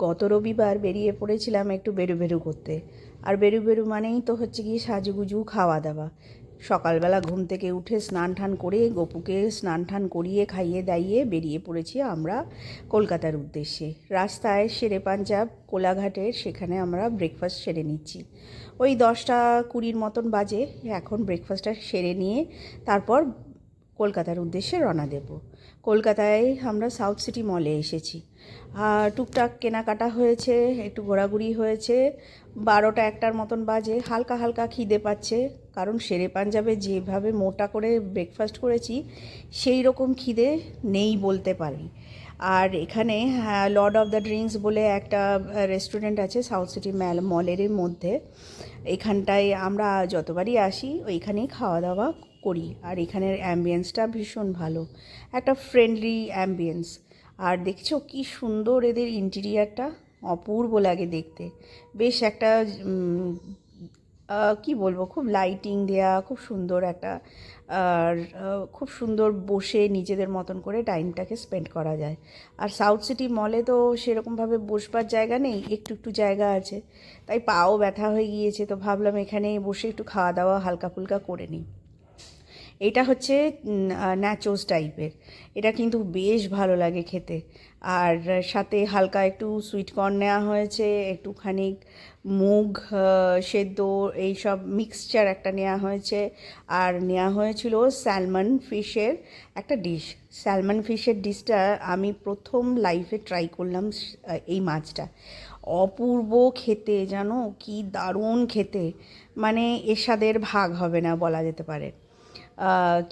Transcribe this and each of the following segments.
গত রবিবার বেরিয়ে পড়েছিলাম একটু বেরু করতে। আর বেরু মানেই তো হচ্ছে গিয়ে সাজুগুজু খাওয়া দাওয়া। সকালবেলা ঘুম থেকে উঠে স্নান টান করে গপুকে স্নান টান করিয়ে খাইয়ে দাইয়ে বেরিয়ে পড়েছি আমরা কলকাতার উদ্দেশ্যে। রাস্তায় শেরে পাঞ্জাব কোলাঘাটের সেখানে আমরা ব্রেকফাস্ট সেরে নিচ্ছি। ওই 10টা 20 মতন বাজে। এখন ব্রেকফাস্টটা সেরে নিয়ে তারপর কলকাতার উদ্দেশ্যে রওনা দেব। কলকাতায় আমরা সাউথ সিটি মলে এসেছি। আর টুকটাক কেনাকাটা হয়েছে, একটু ঘোরাঘুরি হয়েছে। 12টা 1টার মতন বাজে। হালকা হালকা খিদে পাচ্ছে, কারণ শেরে পাঞ্জাবে যেভাবে মোটা করে ব্রেকফাস্ট করেছি সেই রকম খিদে নেই বলতে পারি। আর এখানে লর্ড অফ দ্য ড্রিঙ্কস বলে একটা রেস্টুরেন্ট আছে সাউথ সিটি মলের মধ্যে। এখানটায় আমরা যতবারই আসি ওইখানেই খাওয়া দাওয়া করি। আর এখানের অ্যাম্বিয়েন্সটা ভীষণ ভালো, একটা ফ্রেন্ডলি অ্যাম্বিয়েন্স। আর দেখছো কি সুন্দর এদের ইন্টেরিয়ারটা, অপূর্ব লাগে দেখতে। বেশ একটা কি বলবো, খুব লাইটিং দেয়া, খুব সুন্দর একটা। আর খুব সুন্দর বসে নিজেদের মতন করে টাইমটাকে স্পেন্ড করা যায়। আর সাউথ সিটি মলে তো সেরকমভাবে বসবার জায়গা নেই, একটু একটু জায়গা আছে। তাই পাও ব্যথা হয়ে গিয়েছে, তো ভাবলাম এখানে বসে একটু খাওয়া দাওয়া হালকা ফুলকা করে নিই। এটা হচ্ছে ন্যাচোস টাইপের। এটা কিন্তু বেশ ভালো লাগে খেতে। আর সাথে হালকা একটু সুইট কর্ন নেওয়া হয়েছে, একটুখানি মুগ সেদ্ধ, এইসব মিক্সচার একটা নেওয়া হয়েছে। আর নেওয়া হয়েছিল স্যালমন ফিশের একটা ডিশ। স্যালমন ফিশের ডিশটা আমি প্রথম লাইফে ট্রাই করলাম। এই মাছটা অপূর্ব খেতে, জানো কি দারুণ খেতে, মানে এর স্বাদের ভাগ হবে না বলা যেতে পারে।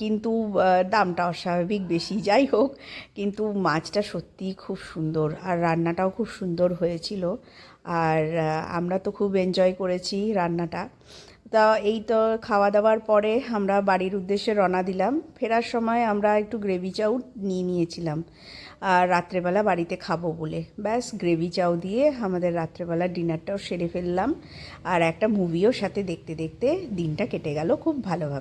কিন্তু দামটা অস্বাভাবিক বেশি, যাই হোক। কিন্তু মাছটা সত্যিই খুব সুন্দর, আর রান্নাটাও খুব সুন্দর হয়েছিল। আর আমরা তো খুব এনজয় করেছি রান্নাটা। তা এই তো খাওয়া দাওয়ার পরে আমরা বাড়ির উদ্দেশ্যে রওনা দিলাম। ফেরার সময় আমরা একটু গ্রেভি চাউ নিয়ে নিয়েছিলাম, আর রাত্রেবেলা বাড়িতে খাবো বলে। ব্যাস গ্রেভি চাউ দিয়ে আমাদের রাত্রেবেলা ডিনারটাও সেরে ফেললাম। আর একটা মুভিও সাথে দেখতে দেখতে দিনটা কেটে গেল খুব ভালোভাবে।